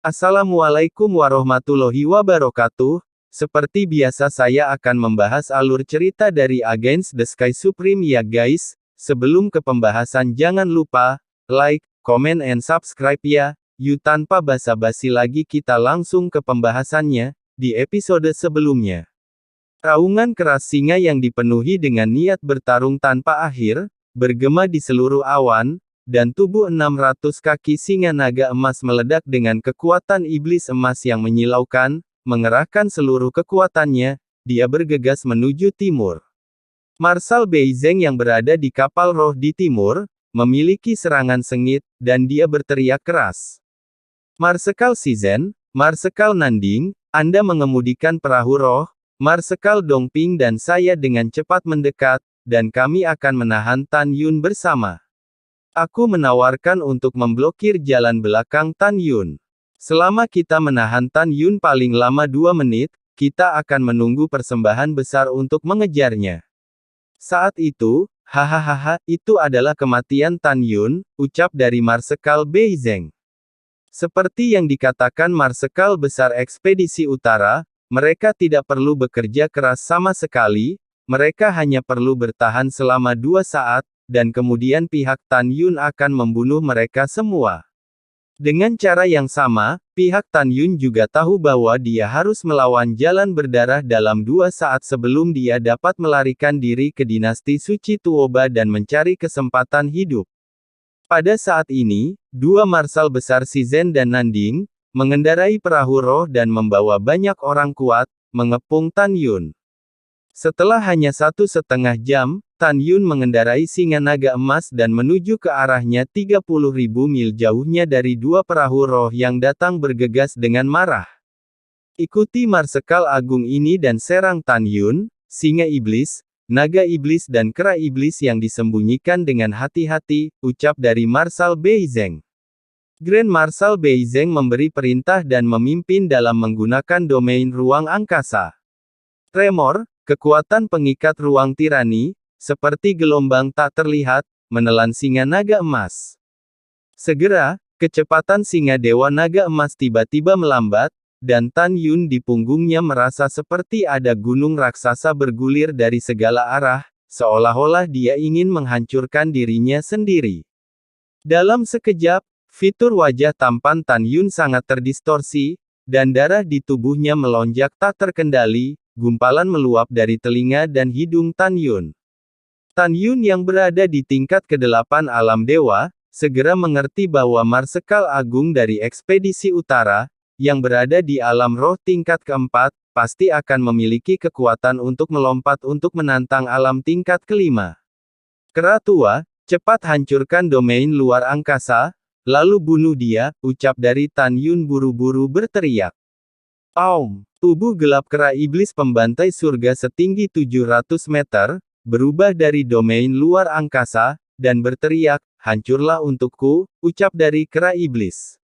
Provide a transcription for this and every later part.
Assalamualaikum warahmatullahi wabarakatuh. Seperti biasa saya akan membahas alur cerita dari Against the Sky Supreme ya guys. Sebelum ke pembahasan jangan lupa, like, comment and subscribe ya. Yuk tanpa basa-basi lagi kita langsung ke pembahasannya, di episode sebelumnya. Raungan keras singa yang dipenuhi dengan niat bertarung tanpa akhir, bergema di seluruh awan, dan tubuh 600 kaki singa naga emas meledak dengan kekuatan iblis emas yang menyilaukan, mengerahkan seluruh kekuatannya, dia bergegas menuju timur. Marshal Beizeng yang berada di kapal roh di timur, memiliki serangan sengit, dan dia berteriak keras. Marsekal Shizhen, Marsekal Nanding, Anda mengemudikan perahu roh, Marsekal Dongping dan saya dengan cepat mendekat, dan kami akan menahan Tan Yun bersama. Aku menawarkan untuk memblokir jalan belakang Tan Yun. Selama kita menahan Tan Yun paling lama 2 menit, kita akan menunggu persembahan besar untuk mengejarnya. Saat itu, hahaha, itu adalah kematian Tan Yun, ucap dari Marsekal Beizeng. Seperti yang dikatakan Marsekal Besar Ekspedisi Utara, mereka tidak perlu bekerja keras sama sekali, mereka hanya perlu bertahan selama 2 saat, dan kemudian pihak Tan Yun akan membunuh mereka semua. Dengan cara yang sama, pihak Tan Yun juga tahu bahwa dia harus melawan jalan berdarah dalam 2 saat sebelum dia dapat melarikan diri ke dinasti suci Tuoba dan mencari kesempatan hidup. Pada saat ini, 2 Marshal Besar Shizhen dan Nanding, mengendarai perahu roh dan membawa banyak orang kuat, mengepung Tan Yun. Setelah hanya 1,5 jam, Tan Yun mengendarai singa naga emas dan menuju ke arahnya 30.000 mil jauhnya dari 2 perahu roh yang datang bergegas dengan marah. Ikuti Marsekal Agung ini dan serang Tan Yun, singa iblis, naga iblis dan kera iblis yang disembunyikan dengan hati-hati, ucap dari Marshal Beizeng. Grand Marshal Beizeng memberi perintah dan memimpin dalam menggunakan domain ruang angkasa. Tremor, kekuatan pengikat ruang tirani, seperti gelombang tak terlihat, menelan singa naga emas. Segera, kecepatan singa dewa naga emas tiba-tiba melambat, dan Tan Yun di punggungnya merasa seperti ada gunung raksasa bergulir dari segala arah, seolah-olah dia ingin menghancurkan dirinya sendiri. Dalam sekejap, fitur wajah tampan Tan Yun sangat terdistorsi, dan darah di tubuhnya melonjak tak terkendali, gumpalan meluap dari telinga dan hidung Tan Yun. Tan Yun yang berada di tingkat ke-8 alam dewa, segera mengerti bahwa Marsekal Agung dari Ekspedisi Utara, yang berada di alam roh tingkat ke-4, pasti akan memiliki kekuatan untuk melompat untuk menantang alam tingkat ke-5. Kera tua, cepat hancurkan domain luar angkasa, lalu bunuh dia, ucap dari Tan Yun buru-buru berteriak. Aum, tubuh gelap kera iblis pembantai surga setinggi 700 meter, berubah dari domain luar angkasa, dan berteriak, hancurlah untukku, ucap dari kera iblis.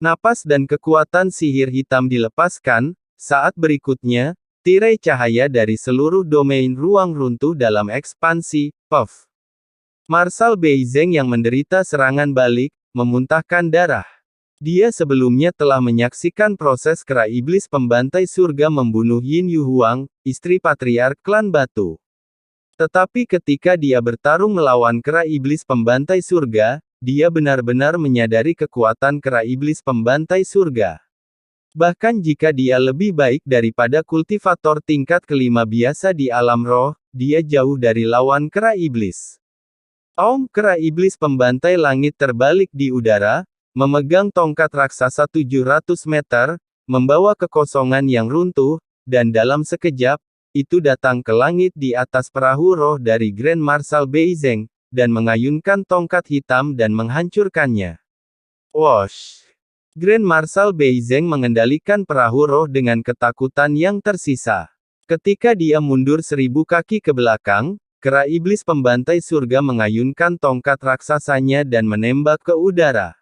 Napas dan kekuatan sihir hitam dilepaskan, saat berikutnya, tirai cahaya dari seluruh domain ruang runtuh dalam ekspansi, puff. Marshal Beizeng yang menderita serangan balik, memuntahkan darah. Dia sebelumnya telah menyaksikan proses kera iblis pembantai surga membunuh Yin Yu Huang, istri patriark klan batu. Tetapi ketika dia bertarung melawan kera iblis pembantai surga, dia benar-benar menyadari kekuatan kera iblis pembantai surga. Bahkan jika dia lebih baik daripada kultivator tingkat ke-5 biasa di alam roh, dia jauh dari lawan kera iblis. Aum kera iblis pembantai langit terbalik di udara, memegang tongkat raksasa 700 meter, membawa kekosongan yang runtuh, dan dalam sekejap, itu datang ke langit di atas perahu roh dari Grand Marshal Beizeng, dan mengayunkan tongkat hitam dan menghancurkannya. Wosh! Grand Marshal Beizeng mengendalikan perahu roh dengan ketakutan yang tersisa. Ketika dia mundur 1000 kaki ke belakang, kera iblis pembantai surga mengayunkan tongkat raksasanya dan menembak ke udara.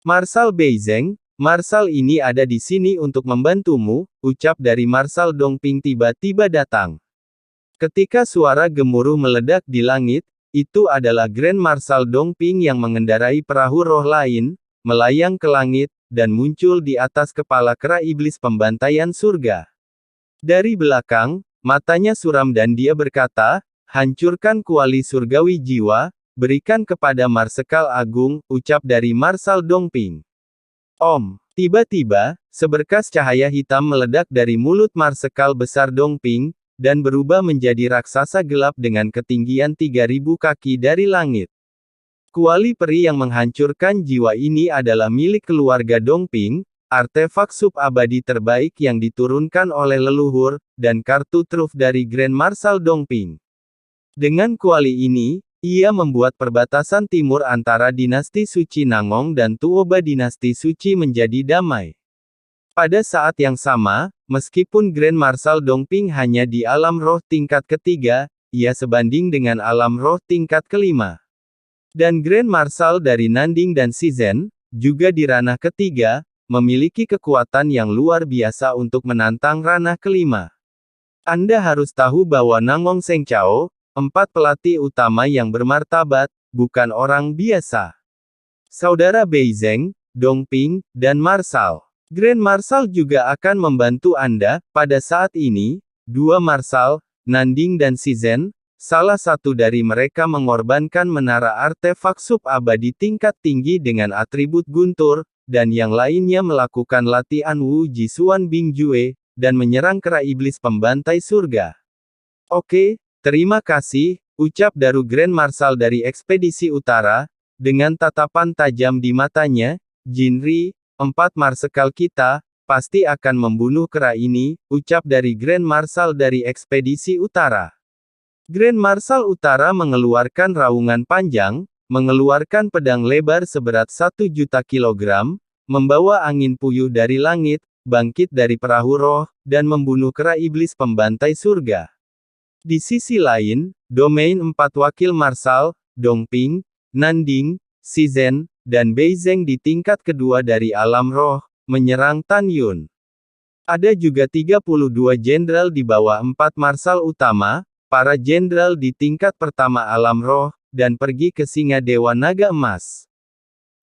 Marshal Beizeng, Marshal ini ada di sini untuk membantumu, ucap dari Marshal Dongping tiba-tiba datang. Ketika suara gemuruh meledak di langit, itu adalah Grand Marshal Dongping yang mengendarai perahu roh lain, melayang ke langit, dan muncul di atas kepala kera iblis pembantaian surga. Dari belakang, matanya suram dan dia berkata, hancurkan kuali surgawi jiwa, berikan kepada Marsekal Agung, ucap dari Marsal Dongping. Om. Tiba-tiba, seberkas cahaya hitam meledak dari mulut Marsekal besar Dongping, dan berubah menjadi raksasa gelap dengan ketinggian 3000 kaki dari langit. Kuali peri yang menghancurkan jiwa ini adalah milik keluarga Dongping, artefak sub-abadi terbaik yang diturunkan oleh leluhur, dan kartu truf dari Grand Marshal Dongping. Dengan kuali ini, ia membuat perbatasan timur antara dinasti suci Nangong dan Tuoba dinasti suci menjadi damai. Pada saat yang sama, meskipun Grand Marshal Dongping hanya di alam roh tingkat ketiga, ia sebanding dengan alam roh tingkat kelima. Dan Grand Marshal dari Nanding dan Shizhen, juga di ranah ketiga, memiliki kekuatan yang luar biasa untuk menantang ranah kelima. Anda harus tahu bahwa Nangong Sengchao, 4 pelatih utama yang bermartabat, bukan orang biasa. Saudara Beizeng, Dongping, dan Marshal. Grand Marshal juga akan membantu Anda. Pada saat ini, 2 Marshal, Nanding dan Shizhen, salah satu dari mereka mengorbankan menara artefak sub-abadi tingkat tinggi dengan atribut guntur, dan yang lainnya melakukan latihan Wu Jisuan Bingjue, dan menyerang kera iblis pembantai surga. Oke, terima kasih, ucap Daru Grand Marshal dari Ekspedisi Utara, dengan tatapan tajam di matanya. Jinri, 4 marsekal kita, pasti akan membunuh kera ini, ucap dari Grand Marshal dari Ekspedisi Utara. Grand Marshal Utara mengeluarkan raungan panjang, mengeluarkan pedang lebar seberat 1 juta kilogram, membawa angin puyuh dari langit, bangkit dari perahu roh, dan membunuh kera iblis pembantai surga. Di sisi lain, domain 4 wakil Marshal, Dongping, Nanding, Shizhen, dan Beizeng di tingkat kedua dari alam roh, menyerang Tan Yun. Ada juga 32 jenderal di bawah 4 Marshal utama, para jenderal di tingkat pertama alam roh, dan pergi ke Singa Dewa Naga Emas.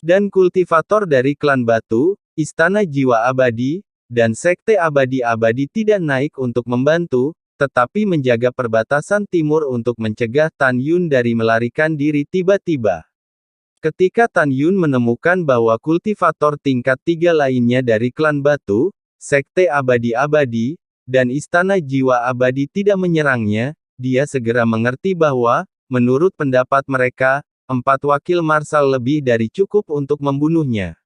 Dan kultivator dari klan Batu, Istana Jiwa Abadi, dan Sekte Abadi-Abadi tidak naik untuk membantu, tetapi menjaga perbatasan timur untuk mencegah Tan Yun dari melarikan diri tiba-tiba. Ketika Tan Yun menemukan bahwa kultivator tingkat 3 lainnya dari klan Batu, Sekte Abadi-Abadi, dan Istana Jiwa Abadi tidak menyerangnya, dia segera mengerti bahwa, menurut pendapat mereka, 4 wakil Marshal lebih dari cukup untuk membunuhnya.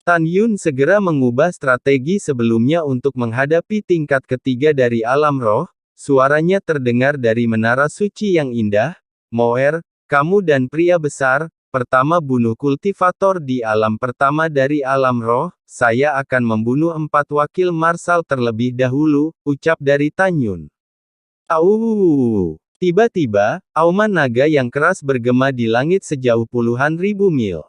Tan Yun segera mengubah strategi sebelumnya untuk menghadapi tingkat ketiga dari alam roh. Suaranya terdengar dari menara suci yang indah. Moer, kamu dan pria besar, pertama bunuh kultivator di alam pertama dari alam roh. Saya akan membunuh 4 wakil Marshal terlebih dahulu, ucap dari Tan Yun. Auuu. Tiba-tiba, auman naga yang keras bergema di langit sejauh puluhan ribu mil.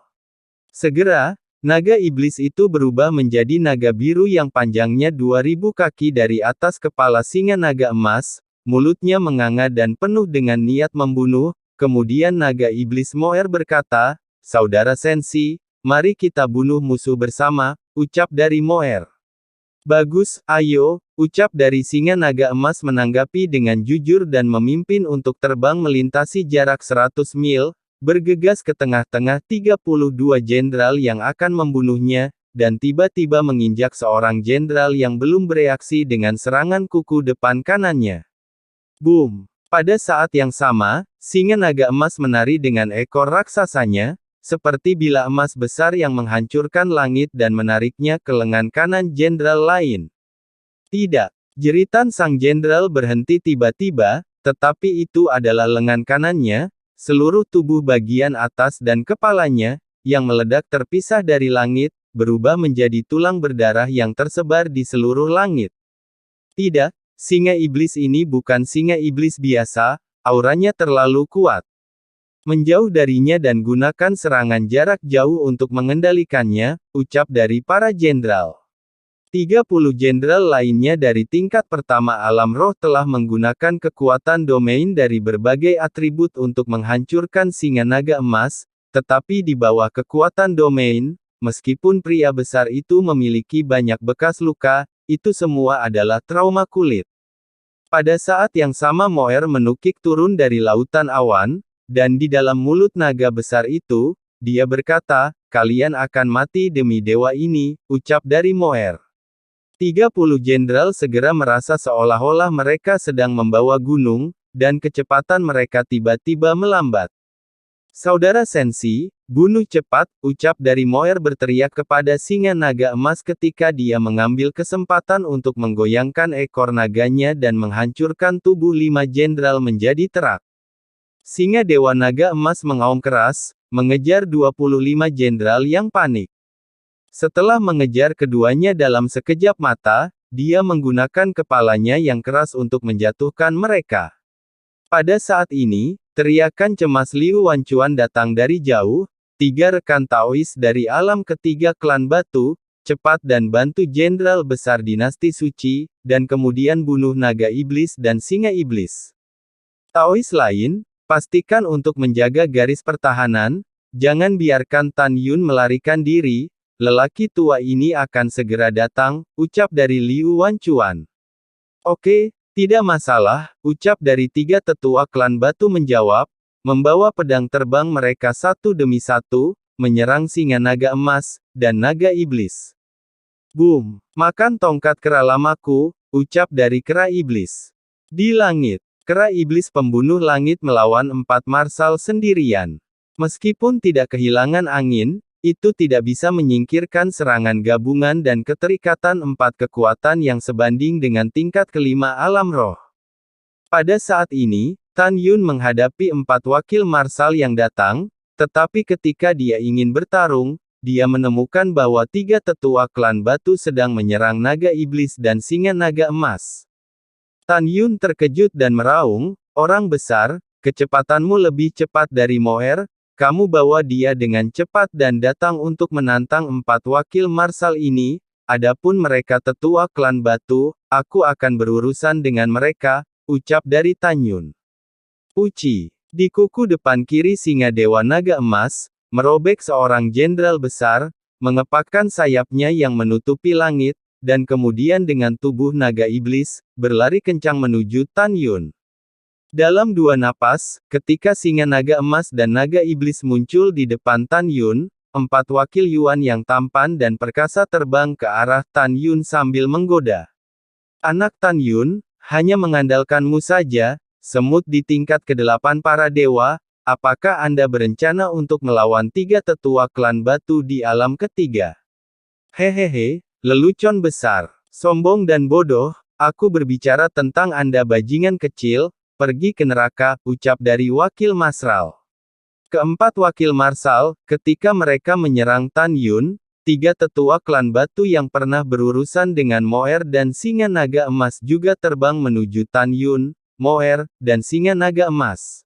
Segera, naga iblis itu berubah menjadi naga biru yang panjangnya 2000 kaki dari atas kepala singa naga emas, mulutnya menganga dan penuh dengan niat membunuh. Kemudian naga iblis Moer berkata, Saudara Sensi, mari kita bunuh musuh bersama, ucap dari Moer. Bagus, ayo, ucap dari singa naga emas menanggapi dengan jujur dan memimpin untuk terbang melintasi jarak 100 mil, bergegas ke tengah-tengah 32 jenderal yang akan membunuhnya, dan tiba-tiba menginjak seorang jenderal yang belum bereaksi dengan serangan kuku depan kanannya. Boom! Pada saat yang sama, singa naga emas menari dengan ekor raksasanya, seperti bila emas besar yang menghancurkan langit dan menariknya ke lengan kanan jenderal lain. Tidak. Jeritan sang jenderal berhenti tiba-tiba, tetapi itu adalah lengan kanannya, seluruh tubuh bagian atas dan kepalanya, yang meledak terpisah dari langit, berubah menjadi tulang berdarah yang tersebar di seluruh langit. Tidak, singa iblis ini bukan singa iblis biasa, auranya terlalu kuat. Menjauh darinya dan gunakan serangan jarak jauh untuk mengendalikannya, ucap dari para jenderal. 30 jenderal lainnya dari tingkat pertama alam roh telah menggunakan kekuatan domain dari berbagai atribut untuk menghancurkan singa naga emas, tetapi di bawah kekuatan domain, meskipun pria besar itu memiliki banyak bekas luka, itu semua adalah trauma kulit. Pada saat yang sama Moer menukik turun dari lautan awan, dan di dalam mulut naga besar itu, dia berkata, kalian akan mati demi dewa ini, ucap dari Moer. 30 jenderal segera merasa seolah-olah mereka sedang membawa gunung, dan kecepatan mereka tiba-tiba melambat. Saudara Sensi, bunuh cepat, ucap dari Moer berteriak kepada singa naga emas ketika dia mengambil kesempatan untuk menggoyangkan ekor naganya dan menghancurkan tubuh 5 jenderal menjadi terak. Singa dewa naga emas mengaum keras, mengejar 25 jenderal yang panik. Setelah mengejar keduanya dalam sekejap mata, dia menggunakan kepalanya yang keras untuk menjatuhkan mereka. Pada saat ini, teriakan cemas Liu Wanchuan datang dari jauh. 3 rekan Taois dari alam ketiga klan batu, cepat dan bantu jenderal besar dinasti suci, dan kemudian bunuh naga iblis dan singa iblis. Taois lain, pastikan untuk menjaga garis pertahanan, jangan biarkan Tan Yun melarikan diri, lelaki tua ini akan segera datang, ucap dari Liu Wanchuan. Oke, tidak masalah, ucap dari 3 tetua klan batu menjawab, membawa pedang terbang mereka satu demi satu, menyerang singa naga emas, dan naga iblis. Boom! Makan tongkat kera lamaku, ucap dari kera iblis. Di langit, kera iblis pembunuh langit melawan 4 marsal sendirian. Meskipun tidak kehilangan angin, itu tidak bisa menyingkirkan serangan gabungan dan keterikatan 4 kekuatan yang sebanding dengan tingkat kelima alam roh. Pada saat ini, Tan Yun menghadapi 4 wakil marsal yang datang, tetapi ketika dia ingin bertarung, dia menemukan bahwa 3 tetua klan batu sedang menyerang naga iblis dan singa naga emas. Tan Yun terkejut dan meraung, orang besar, kecepatanmu lebih cepat dari Moer, kamu bawa dia dengan cepat dan datang untuk menantang 4 wakil marsal ini, adapun mereka tetua klan batu, aku akan berurusan dengan mereka, ucap dari Tan Yun. Uci. Di kuku depan kiri singa dewa naga emas, merobek seorang jenderal besar, mengepakkan sayapnya yang menutupi langit, dan kemudian dengan tubuh naga iblis, berlari kencang menuju Tan Yun. Dalam 2 napas, ketika singa naga emas dan naga iblis muncul di depan Tan Yun, 4 wakil Yuan yang tampan dan perkasa terbang ke arah Tan Yun sambil menggoda. Anak Tan Yun, hanya mengandalkanmu saja, semut di tingkat ke-8 para dewa, apakah Anda berencana untuk melawan 3 tetua klan batu di alam ketiga? Hehehe, lelucon besar, sombong dan bodoh, aku berbicara tentang Anda bajingan kecil, pergi ke neraka, ucap dari wakil Marsal. Keempat wakil Marsal, ketika mereka menyerang Tan Yun, 3 tetua klan batu yang pernah berurusan dengan Moer dan singa naga emas juga terbang menuju Tan Yun, Moer, dan singa naga emas.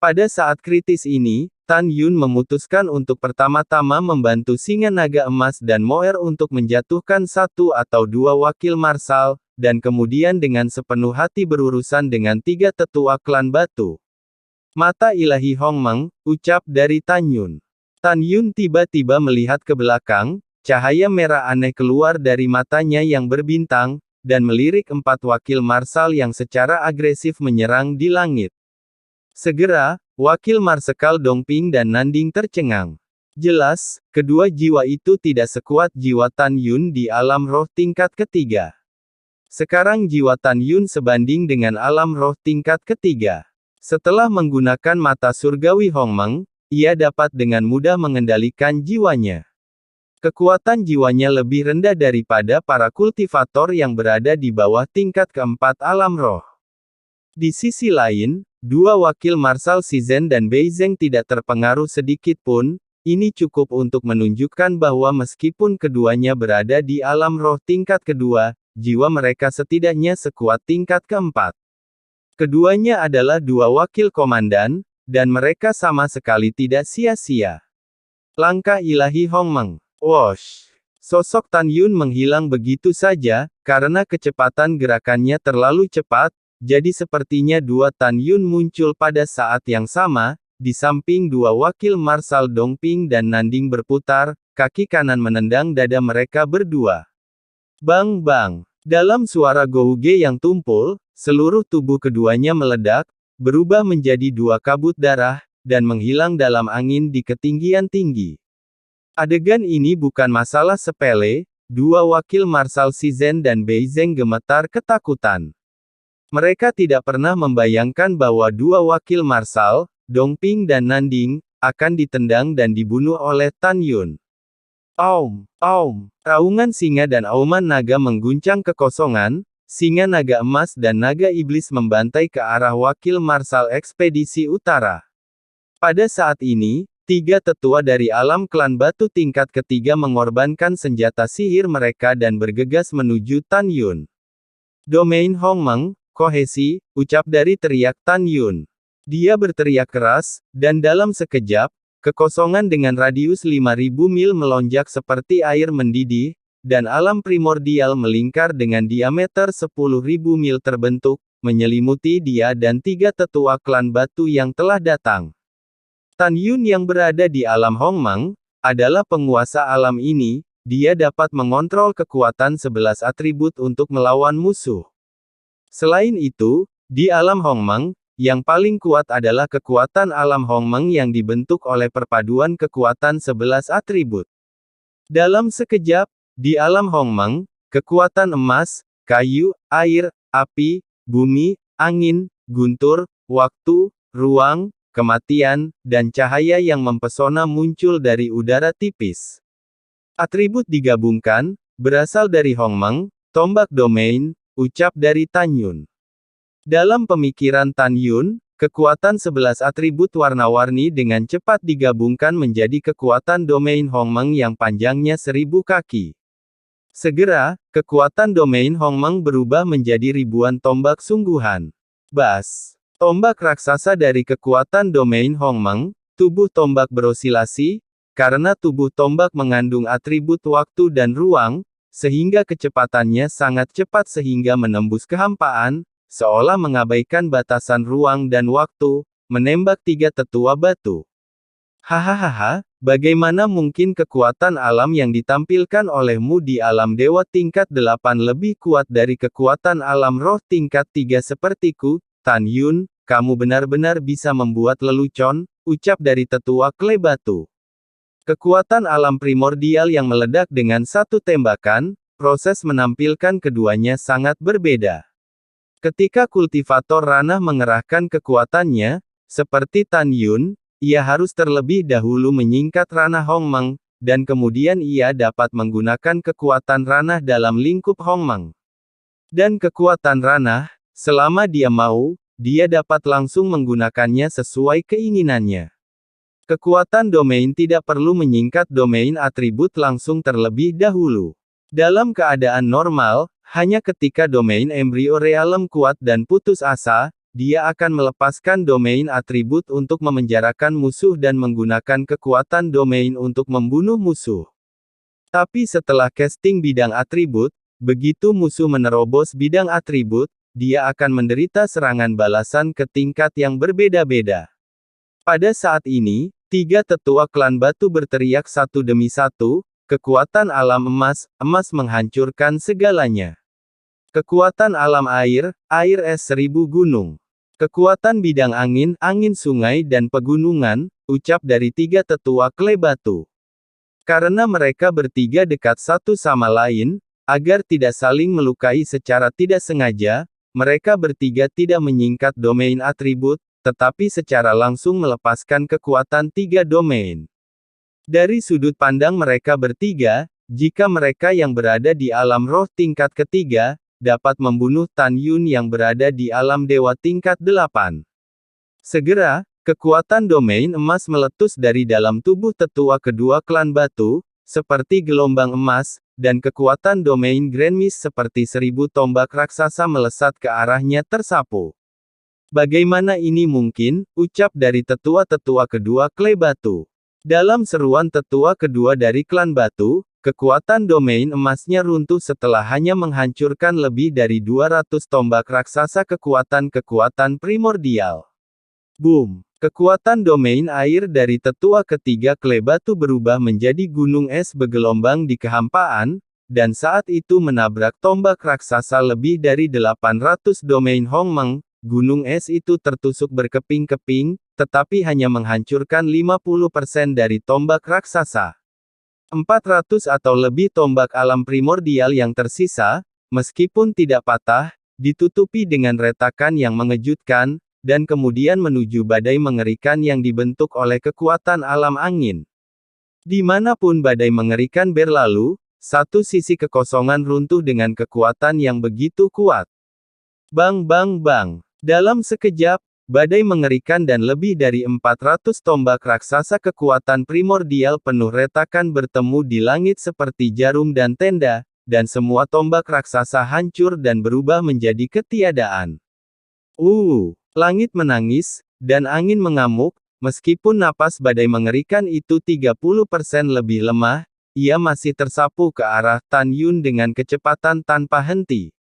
Pada saat kritis ini, Tan Yun memutuskan untuk pertama-tama membantu singa naga emas dan Moer untuk menjatuhkan 1 atau 2 wakil Marsal, dan kemudian dengan sepenuh hati berurusan dengan 3 tetua klan batu. Mata ilahi Hongmeng, ucap dari Tan Yun. Tan Yun tiba-tiba melihat ke belakang, cahaya merah aneh keluar dari matanya yang berbintang, dan melirik 4 wakil marsal yang secara agresif menyerang di langit. Segera, wakil Marsekal Dongping dan Nanding tercengang. Jelas, kedua jiwa itu tidak sekuat jiwa Tan Yun di alam roh tingkat ketiga. Sekarang jiwa Tan Yun sebanding dengan alam roh tingkat ketiga. Setelah menggunakan mata surgawi Hongmeng, ia dapat dengan mudah mengendalikan jiwanya. Kekuatan jiwanya lebih rendah daripada para kultivator yang berada di bawah tingkat keempat alam roh. Di sisi lain, 2 wakil Marsal Shizhen dan Beizeng tidak terpengaruh sedikit pun, ini cukup untuk menunjukkan bahwa meskipun keduanya berada di alam roh tingkat kedua, jiwa mereka setidaknya sekuat tingkat keempat. Keduanya adalah 2 wakil komandan, dan mereka sama sekali tidak sia-sia. Langkah ilahi Hongmeng. Wosh! Sosok Tan Yun menghilang begitu saja, karena kecepatan gerakannya terlalu cepat, jadi sepertinya 2 Tan Yun muncul pada saat yang sama, di samping 2 wakil Marsal Dongping dan Nanding berputar, kaki kanan menendang dada mereka berdua. Bang bang. Dalam suara Gouge yang tumpul, seluruh tubuh keduanya meledak, berubah menjadi dua kabut darah, dan menghilang dalam angin di ketinggian tinggi. Adegan ini bukan masalah sepele, dua wakil Marshal Shizhen dan Beizeng gemetar ketakutan. Mereka tidak pernah membayangkan bahwa dua wakil Marshal, Dongping dan Nanding, akan ditendang dan dibunuh oleh Tan Yun. Aum, aum, raungan singa dan auman naga mengguncang kekosongan, singa naga emas dan naga iblis membantai ke arah wakil Marshal Ekspedisi Utara. Pada saat ini, tiga tetua dari alam klan batu tingkat ketiga mengorbankan senjata sihir mereka dan bergegas menuju Tan Yun. Domain Hongmeng, kohesi, ucap dari teriak Tan Yun. Dia berteriak keras, dan dalam sekejap, kekosongan dengan radius 5.000 mil melonjak seperti air mendidih, dan alam primordial melingkar dengan diameter 10.000 mil terbentuk, menyelimuti dia dan tiga tetua klan batu yang telah datang. Tan Yun yang berada di alam Hongmeng, adalah penguasa alam ini, dia dapat mengontrol kekuatan 11 atribut untuk melawan musuh. Selain itu, di alam Hongmeng, yang paling kuat adalah kekuatan alam Hongmeng yang dibentuk oleh perpaduan kekuatan 11 atribut. Dalam sekejap, di alam Hongmeng, kekuatan emas, kayu, air, api, bumi, angin, guntur, waktu, ruang, kematian, dan cahaya yang mempesona muncul dari udara tipis. Atribut digabungkan, berasal dari Hongmeng, tombak domain, ucap dari Tan Yun. Dalam pemikiran Tan Yun, kekuatan 11 atribut warna-warni dengan cepat digabungkan menjadi kekuatan domain Hongmeng yang panjangnya 1000 kaki. Segera, kekuatan domain Hongmeng berubah menjadi ribuan tombak sungguhan. Bas. Tombak raksasa dari kekuatan domain Hongmeng, tubuh tombak berosilasi, karena tubuh tombak mengandung atribut waktu dan ruang, sehingga kecepatannya sangat cepat sehingga menembus kehampaan, seolah mengabaikan batasan ruang dan waktu, menembak tiga tetua batu. Hahaha, bagaimana mungkin kekuatan alam yang ditampilkan olehmu di alam dewa tingkat 8 lebih kuat dari kekuatan alam roh tingkat 3 sepertiku, Tan Yun, kamu benar-benar bisa membuat lelucon, ucap dari tetua kle batu. Kekuatan alam primordial yang meledak dengan satu tembakan, proses menampilkan keduanya sangat berbeda. Ketika kultivator ranah mengerahkan kekuatannya, seperti Tan Yun, ia harus terlebih dahulu menyingkat ranah Hongmeng, dan kemudian ia dapat menggunakan kekuatan ranah dalam lingkup Hongmeng. Dan kekuatan ranah, selama dia mau, dia dapat langsung menggunakannya sesuai keinginannya. Kekuatan domain tidak perlu menyingkat domain atribut langsung terlebih dahulu. Dalam keadaan normal, hanya ketika domain embrio realem kuat dan putus asa, dia akan melepaskan domain atribut untuk memenjarakan musuh dan menggunakan kekuatan domain untuk membunuh musuh. Tapi setelah casting bidang atribut, begitu musuh menerobos bidang atribut, dia akan menderita serangan balasan ke tingkat yang berbeda-beda. Pada saat ini, tiga tetua klan batu berteriak satu demi satu, kekuatan alam emas, emas menghancurkan segalanya. Kekuatan alam air, air es 1000 gunung. Kekuatan bidang angin, angin sungai dan pegunungan, ucap dari tiga tetua kle batu. Karena mereka bertiga dekat satu sama lain, agar tidak saling melukai secara tidak sengaja, mereka bertiga tidak menyingkat domain atribut, tetapi secara langsung melepaskan kekuatan tiga domain. Dari sudut pandang mereka bertiga, jika mereka yang berada di alam roh tingkat ketiga, dapat membunuh Tan Yun yang berada di alam dewa tingkat 8. Segera, kekuatan domain emas meletus dari dalam tubuh tetua kedua klan batu, seperti gelombang emas, dan kekuatan domain Grand Mist seperti 1000 tombak raksasa melesat ke arahnya tersapu. Bagaimana ini mungkin, ucap dari tetua-tetua kedua kle batu. Dalam seruan tetua kedua dari klan batu, kekuatan domain emasnya runtuh setelah hanya menghancurkan lebih dari 200 tombak raksasa kekuatan-kekuatan primordial. Boom! Kekuatan domain air dari tetua ketiga Klebatu berubah menjadi gunung es bergelombang di kehampaan, dan saat itu menabrak tombak raksasa lebih dari 800 domain Hongmeng. Gunung es itu tertusuk berkeping-keping, tetapi hanya menghancurkan 50% dari tombak raksasa. 400 atau lebih tombak alam primordial yang tersisa, meskipun tidak patah, ditutupi dengan retakan yang mengejutkan, dan kemudian menuju badai mengerikan yang dibentuk oleh kekuatan alam angin. Dimanapun badai mengerikan berlalu, satu sisi kekosongan runtuh dengan kekuatan yang begitu kuat. Bang bang bang. Dalam sekejap, badai mengerikan dan lebih dari 400 tombak raksasa kekuatan primordial penuh retakan bertemu di langit seperti jarum dan tenda, dan semua tombak raksasa hancur dan berubah menjadi ketiadaan. Langit menangis, dan angin mengamuk, meskipun napas badai mengerikan itu 30% lebih lemah, ia masih tersapu ke arah Tan Yun dengan kecepatan tanpa henti.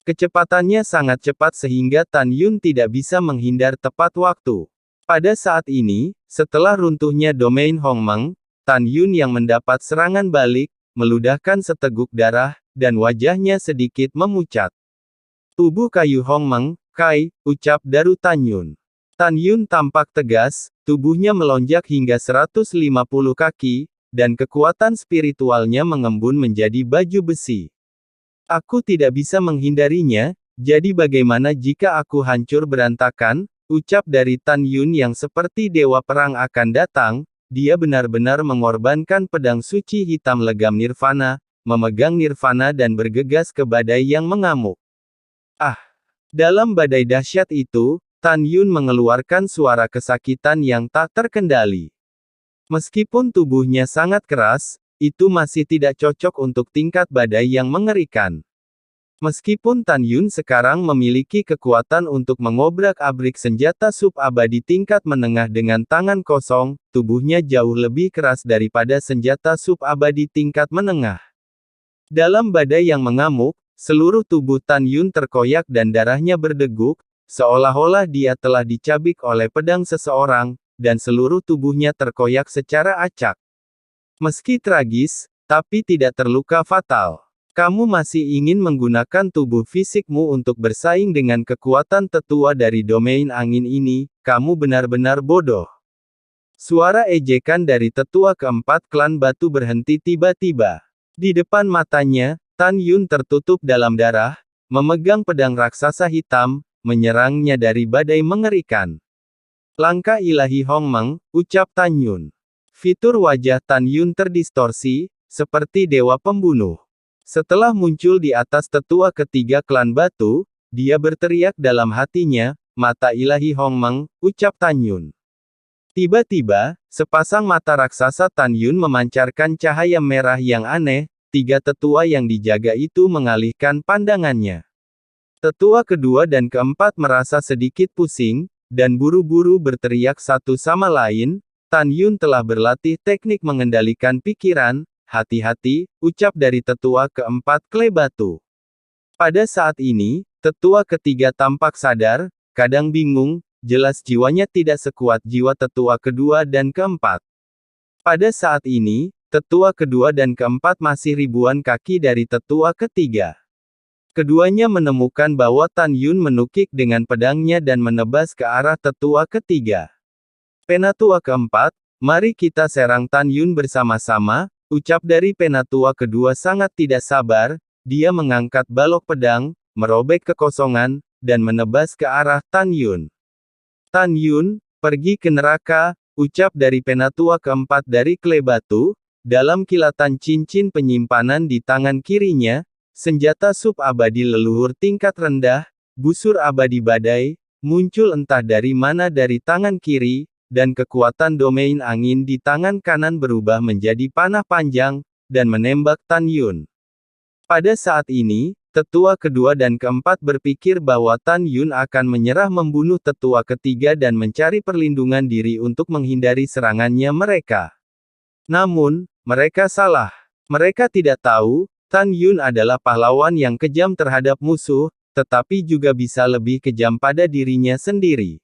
Kecepatannya sangat cepat sehingga Tan Yun tidak bisa menghindar tepat waktu. Pada saat ini, setelah runtuhnya domain Hongmeng, Tan Yun yang mendapat serangan balik, meludahkan seteguk darah, dan wajahnya sedikit memucat. Tubuh kayu Hongmeng, Kai, ucap Daru Tan Yun. Tan Yun tampak tegas, tubuhnya melonjak hingga 150 kaki, dan kekuatan spiritualnya mengembun menjadi baju besi. Aku tidak bisa menghindarinya, jadi bagaimana jika aku hancur berantakan, ucap dari Tan Yun yang seperti dewa perang akan datang, dia benar-benar mengorbankan pedang suci hitam legam nirvana, memegang nirvana dan bergegas ke badai yang mengamuk. Dalam badai dahsyat itu, Tan Yun mengeluarkan suara kesakitan yang tak terkendali. Meskipun tubuhnya sangat keras, itu masih tidak cocok untuk tingkat badai yang mengerikan. Meskipun Tan Yun sekarang memiliki kekuatan untuk mengobrak-abrik senjata sub-abadi tingkat menengah dengan tangan kosong, tubuhnya jauh lebih keras daripada senjata sub-abadi tingkat menengah. Dalam badai yang mengamuk, seluruh tubuh Tan Yun terkoyak dan darahnya berdeguk, seolah-olah dia telah dicabik oleh pedang seseorang, dan seluruh tubuhnya terkoyak secara acak. Meski tragis, tapi tidak terluka fatal. Kamu masih ingin menggunakan tubuh fisikmu untuk bersaing dengan kekuatan tetua dari domain angin ini, kamu benar-benar bodoh. Suara ejekan dari tetua keempat klan batu berhenti tiba-tiba. Di depan matanya, Tan Yun tertutup dalam darah, memegang pedang raksasa hitam, menyerangnya dari badai mengerikan. Langkah ilahi Hongmeng, ucap Tan Yun. Fitur wajah Tan Yun terdistorsi, seperti dewa pembunuh. Setelah muncul di atas tetua ketiga klan batu, dia berteriak dalam hatinya, mata ilahi Hongmeng, ucap Tan Yun. Tiba-tiba, sepasang mata raksasa Tan Yun memancarkan cahaya merah yang aneh, tiga tetua yang dijaga itu mengalihkan pandangannya. Tetua kedua dan keempat merasa sedikit pusing, dan buru-buru berteriak satu sama lain, Tan Yun telah berlatih teknik mengendalikan pikiran, hati-hati, ucap dari tetua keempat Klebatu. Pada saat ini, tetua ketiga tampak sadar, kadang bingung, jelas jiwanya tidak sekuat jiwa tetua kedua dan keempat. Pada saat ini, tetua kedua dan keempat masih ribuan kaki dari tetua ketiga. Keduanya menemukan bahwa Tan Yun menukik dengan pedangnya dan menebas ke arah tetua ketiga. Penatua keempat, mari kita serang Tan Yun bersama-sama, ucap dari penatua kedua sangat tidak sabar, dia mengangkat balok pedang, merobek kekosongan, dan menebas ke arah Tan Yun. Tan Yun, pergi ke neraka, ucap dari penatua keempat dari Klebatu, dalam kilatan cincin penyimpanan di tangan kirinya, senjata sub-abadi leluhur tingkat rendah, busur abadi badai, muncul entah dari mana dari tangan kiri, dan kekuatan domain angin di tangan kanan berubah menjadi panah panjang, dan menembak Tan Yun. Pada saat ini, tetua kedua dan keempat berpikir bahwa Tan Yun akan menyerah membunuh tetua ketiga dan mencari perlindungan diri untuk menghindari serangannya mereka. Namun, mereka salah. Mereka tidak tahu, Tan Yun adalah pahlawan yang kejam terhadap musuh, tetapi juga bisa lebih kejam pada dirinya sendiri.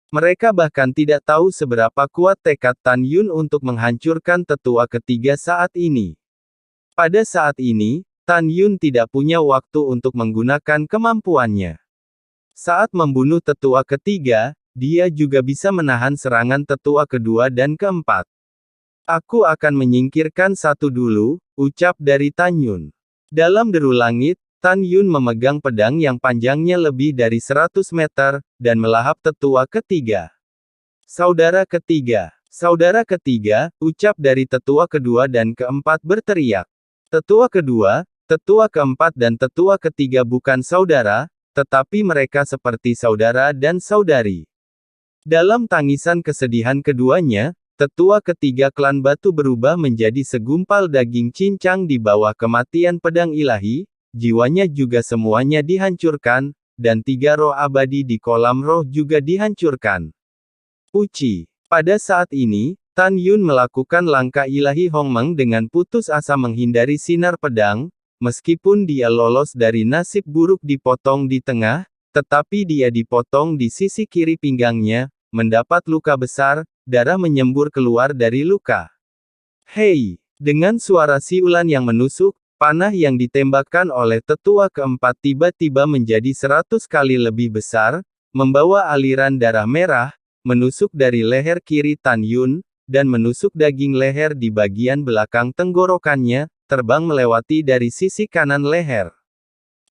Mereka bahkan tidak tahu seberapa kuat tekad Tan Yun untuk menghancurkan tetua ketiga saat ini. Pada saat ini, Tan Yun tidak punya waktu untuk menggunakan kemampuannya. Saat membunuh tetua ketiga, dia juga bisa menahan serangan tetua kedua dan keempat. Aku akan menyingkirkan satu dulu, ucap dari Tan Yun. Dalam deru langit, Tan Yun memegang pedang yang panjangnya lebih dari 100 meter, dan melahap tetua ketiga. Saudara ketiga, ucap dari tetua kedua dan keempat berteriak. Tetua kedua, tetua keempat dan tetua ketiga bukan saudara, tetapi mereka seperti saudara dan saudari. Dalam tangisan kesedihan keduanya, tetua ketiga klan batu berubah menjadi segumpal daging cincang di bawah kematian pedang ilahi, jiwanya juga semuanya dihancurkan, dan 3 roh abadi di kolam roh juga dihancurkan. Uci. Pada saat ini, Tan Yun melakukan langkah ilahi Hongmeng dengan putus asa menghindari sinar pedang, meskipun dia lolos dari nasib buruk dipotong di tengah, tetapi dia dipotong di sisi kiri pinggangnya, mendapat luka besar, darah menyembur keluar dari luka. Hei! Dengan suara siulan yang menusuk, panah yang ditembakkan oleh tetua keempat tiba-tiba menjadi 100 kali lebih besar, membawa aliran darah merah, menusuk dari leher kiri Tan Yun, dan menusuk daging leher di bagian belakang tenggorokannya, terbang melewati dari sisi kanan leher.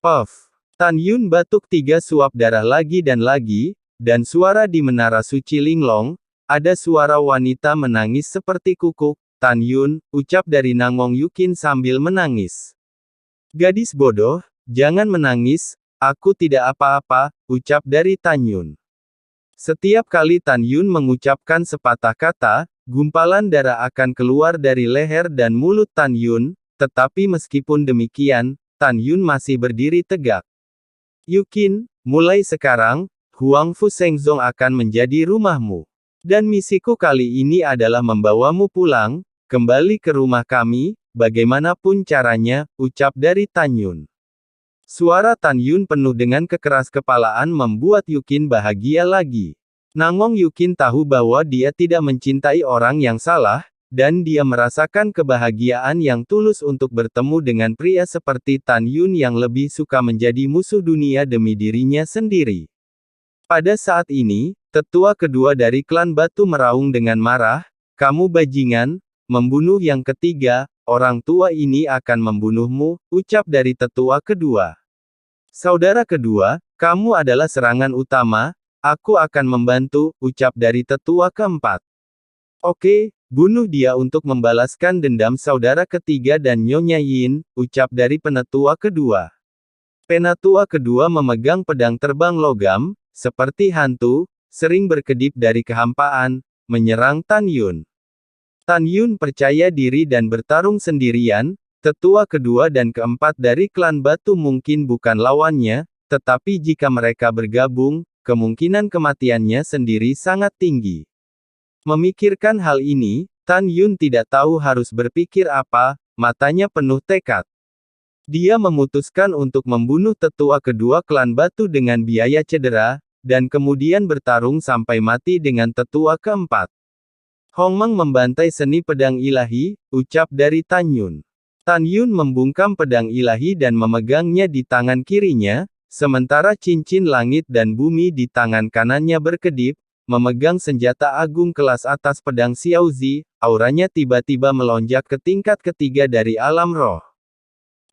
Puff! Tan Yun batuk 3 suap darah lagi, dan suara di menara suci Linglong, ada suara wanita menangis seperti kukuk. Tan Yun, ucap dari Nangong Yukin sambil menangis. Gadis bodoh, jangan menangis, aku tidak apa-apa, ucap dari Tan Yun. Setiap kali Tan Yun mengucapkan sepatah kata, gumpalan darah akan keluar dari leher dan mulut Tan Yun, tetapi meskipun demikian, Tan Yun masih berdiri tegak. Yukin, mulai sekarang, Huang Fu Shengzong akan menjadi rumahmu. Dan misiku kali ini adalah membawamu pulang, kembali ke rumah kami, bagaimanapun caranya, ucap dari Tan Yun. Suara Tan Yun penuh dengan kekeras-kepalaan membuat Yukin bahagia lagi. Nangong Yukin tahu bahwa dia tidak mencintai orang yang salah, dan dia merasakan kebahagiaan yang tulus untuk bertemu dengan pria seperti Tan Yun yang lebih suka menjadi musuh dunia demi dirinya sendiri. Pada saat ini, tetua kedua dari klan batu meraung dengan marah, "Kamu bajingan, membunuh yang ketiga, orang tua ini akan membunuhmu," ucap dari tetua kedua. Saudara kedua, kamu adalah serangan utama, aku akan membantu, ucap dari tetua keempat. Oke, bunuh dia untuk membalaskan dendam saudara ketiga dan Nyonya Yin, ucap dari penatua kedua. Penatua kedua memegang pedang terbang logam, seperti hantu, sering berkedip dari kehampaan, menyerang Tan Yun. Tan Yun percaya diri dan bertarung sendirian. Tetua kedua dan keempat dari klan batu mungkin bukan lawannya, tetapi jika mereka bergabung, kemungkinan kematiannya sendiri sangat tinggi. Memikirkan hal ini, Tan Yun tidak tahu harus berpikir apa, matanya penuh tekad. Dia memutuskan untuk membunuh tetua kedua klan batu dengan biaya cedera, dan kemudian bertarung sampai mati dengan tetua keempat. Hongmeng membantai seni pedang ilahi, ucap dari Tan Yun. Tan Yun membungkam pedang ilahi dan memegangnya di tangan kirinya, sementara cincin langit dan bumi di tangan kanannya berkedip, memegang senjata agung kelas atas pedang Xiaozi, auranya tiba-tiba melonjak ke tingkat ketiga dari alam roh.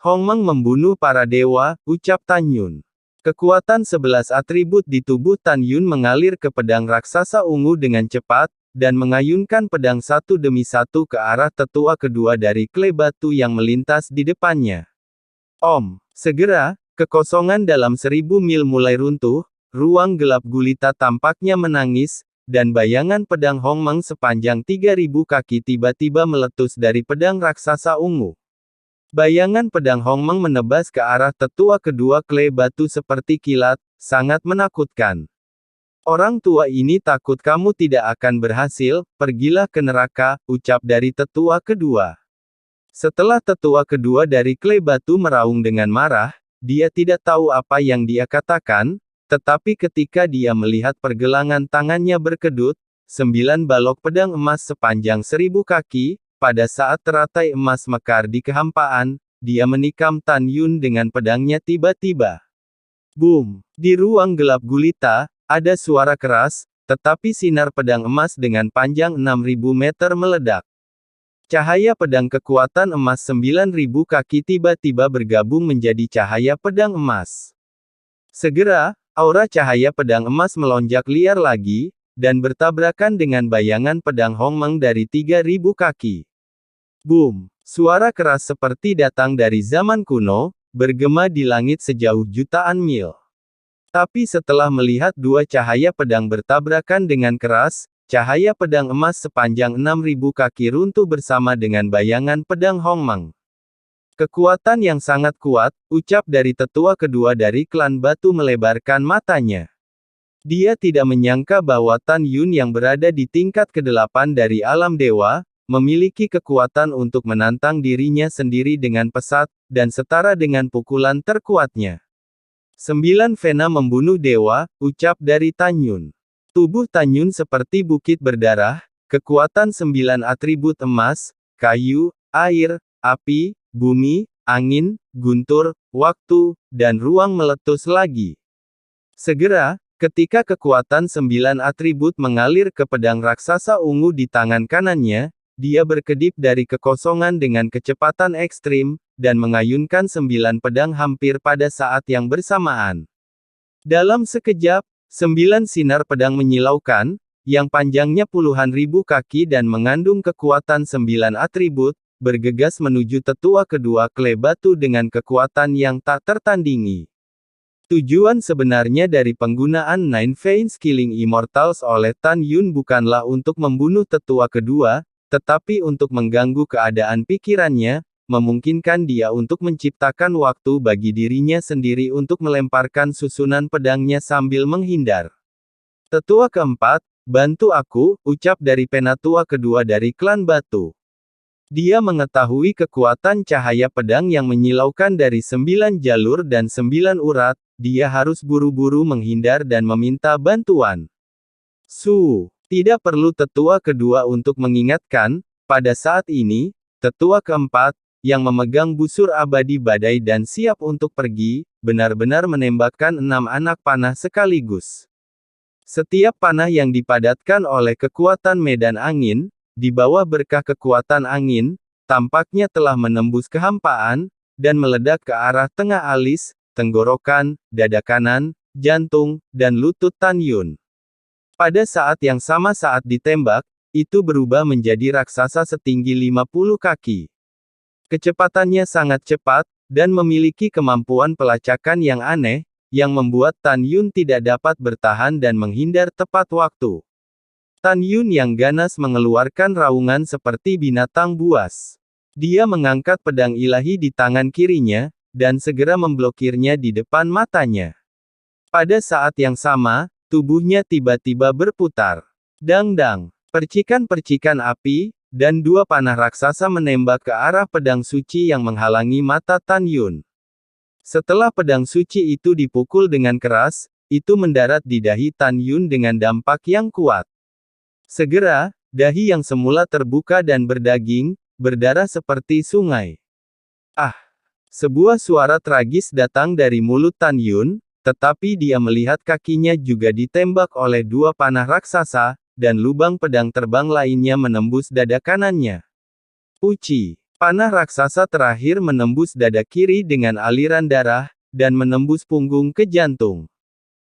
Hongmeng membunuh para dewa, ucap Tan Yun. Kekuatan 11 atribut di tubuh Tan Yun mengalir ke pedang raksasa ungu dengan cepat, dan mengayunkan pedang satu demi satu ke arah tetua kedua dari kle batu yang melintas di depannya. Om! Segera, kekosongan dalam 1000 mil mulai runtuh, ruang gelap gulita tampaknya menangis, dan bayangan pedang Hongmeng sepanjang 3000 kaki tiba-tiba meletus dari pedang raksasa ungu. Bayangan pedang Hongmeng menebas ke arah tetua kedua kle batu seperti kilat, sangat menakutkan. Orang tua ini takut kamu tidak akan berhasil, pergilah ke neraka, ucap dari tetua kedua. Setelah tetua kedua dari kle batu meraung dengan marah, dia tidak tahu apa yang dia katakan, Tetapi ketika dia melihat pergelangan tangannya berkedut, 9 balok pedang emas sepanjang 1000 kaki, pada saat teratai emas mekar di kehampaan, dia menikam Tan Yun dengan pedangnya tiba-tiba. Boom! Di ruang gelap gulita, ada suara keras, tetapi sinar pedang emas dengan panjang 6000 meter meledak. Cahaya pedang kekuatan emas 9000 kaki tiba-tiba bergabung menjadi cahaya pedang emas. Segera, aura cahaya pedang emas melonjak liar lagi, dan bertabrakan dengan bayangan pedang Hongmeng dari 3000 kaki. Boom! Suara keras seperti datang dari zaman kuno, bergema di langit sejauh jutaan mil. Tapi setelah melihat dua cahaya pedang bertabrakan dengan keras, cahaya pedang emas sepanjang 6000 kaki runtuh bersama dengan bayangan pedang Hongmeng. Kekuatan yang sangat kuat, ucap dari tetua kedua dari klan batu melebarkan matanya. Dia tidak menyangka bahwa Tan Yun yang berada di tingkat ke-8 dari alam dewa, memiliki kekuatan untuk menantang dirinya sendiri dengan pesat, dan setara dengan pukulan terkuatnya. 9 vena membunuh dewa, ucap dari Tan Yun. Tubuh Tan Yun seperti bukit berdarah, kekuatan 9 atribut emas, kayu, air, api, bumi, angin, guntur, waktu, dan ruang meletus lagi. Segera, ketika kekuatan 9 atribut mengalir ke pedang raksasa ungu di tangan kanannya, dia berkedip dari kekosongan dengan kecepatan ekstrim, dan mengayunkan 9 pedang hampir pada saat yang bersamaan. Dalam sekejap, 9 sinar pedang menyilaukan, yang panjangnya puluhan ribu kaki dan mengandung kekuatan 9 atribut, bergegas menuju tetua kedua kle batu dengan kekuatan yang tak tertandingi. Tujuan sebenarnya dari penggunaan Nine Veins Killing Immortals oleh Tan Yun bukanlah untuk membunuh tetua kedua, tetapi untuk mengganggu keadaan pikirannya, memungkinkan dia untuk menciptakan waktu bagi dirinya sendiri untuk melemparkan susunan pedangnya sambil menghindar. Tetua keempat, bantu aku, ucap dari penatua kedua dari klan batu. Dia mengetahui kekuatan cahaya pedang yang menyilaukan dari 9 jalur dan 9 urat, dia harus buru-buru menghindar dan meminta bantuan. Tidak perlu tetua kedua untuk mengingatkan, pada saat ini, tetua keempat, yang memegang busur abadi badai dan siap untuk pergi, benar-benar menembakkan 6 anak panah sekaligus. Setiap panah yang dipadatkan oleh kekuatan medan angin, di bawah berkah kekuatan angin, tampaknya telah menembus kehampaan, dan meledak ke arah tengah alis, tenggorokan, dada kanan, jantung, dan lutut Tan Yun. Pada saat yang sama saat ditembak, itu berubah menjadi raksasa setinggi 50 kaki. Kecepatannya sangat cepat, dan memiliki kemampuan pelacakan yang aneh, yang membuat Tan Yun tidak dapat bertahan dan menghindar tepat waktu. Tan Yun yang ganas mengeluarkan raungan seperti binatang buas. Dia mengangkat pedang ilahi di tangan kirinya, dan segera memblokirnya di depan matanya. Pada saat yang sama, tubuhnya tiba-tiba berputar. Dang-dang, percikan-percikan api, dan dua panah raksasa menembak ke arah pedang suci yang menghalangi mata Tan Yun. Setelah pedang suci itu dipukul dengan keras, itu mendarat di dahi Tan Yun dengan dampak yang kuat. Segera, dahi yang semula terbuka dan berdaging, berdarah seperti sungai. Ah! Sebuah suara tragis datang dari mulut Tan Yun, tetapi dia melihat kakinya juga ditembak oleh dua panah raksasa, dan lubang pedang terbang lainnya menembus dada kanannya. Uci! Panah raksasa terakhir menembus dada kiri dengan aliran darah, dan menembus punggung ke jantung.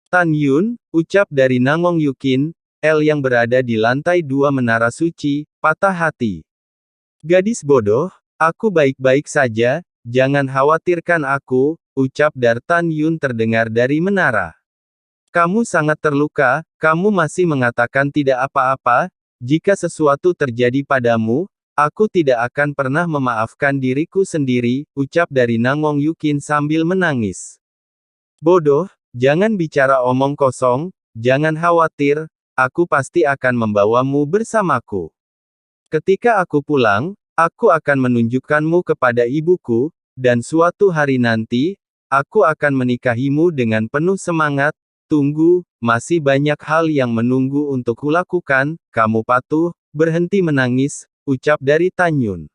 Tan Yun, ucap dari Nangong Yukin, El yang berada di lantai 2 menara suci, patah hati. Gadis bodoh, aku baik-baik saja, jangan khawatirkan aku, ucap dari Tan Yun terdengar dari menara. Kamu sangat terluka, kamu masih mengatakan tidak apa-apa, jika sesuatu terjadi padamu, aku tidak akan pernah memaafkan diriku sendiri, ucap dari Nangong Yukin sambil menangis. Bodoh, jangan bicara omong kosong, jangan khawatir, aku pasti akan membawamu bersamaku. Ketika aku pulang, aku akan menunjukkanmu kepada ibuku, dan suatu hari nanti, aku akan menikahimu dengan penuh semangat, Tunggu, masih banyak hal yang menunggu untuk kulakukan, kamu patuh, berhenti menangis, ucap dari Tan Yun.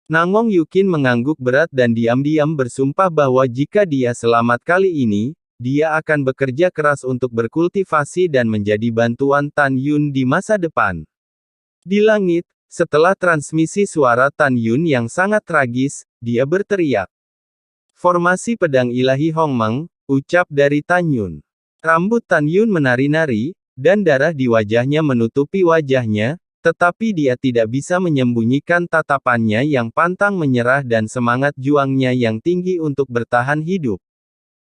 Nangong Yukin mengangguk berat dan diam-diam bersumpah bahwa jika dia selamat kali ini, dia akan bekerja keras untuk berkultivasi dan menjadi bantuan Tan Yun di masa depan. Di langit, setelah transmisi suara Tan Yun yang sangat tragis, dia berteriak. Formasi pedang ilahi Hongmeng, ucap dari Tan Yun. Rambut Tan Yun menari-nari, dan darah di wajahnya menutupi wajahnya, tetapi dia tidak bisa menyembunyikan tatapannya yang pantang menyerah dan semangat juangnya yang tinggi untuk bertahan hidup.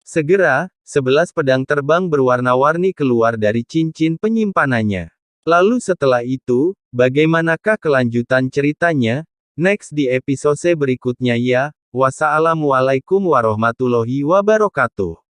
Segera, 11 pedang terbang berwarna-warni keluar dari cincin penyimpanannya. Lalu setelah itu, bagaimanakah kelanjutan ceritanya? Next di episode berikutnya ya. Wassalamualaikum warahmatullahi wabarakatuh.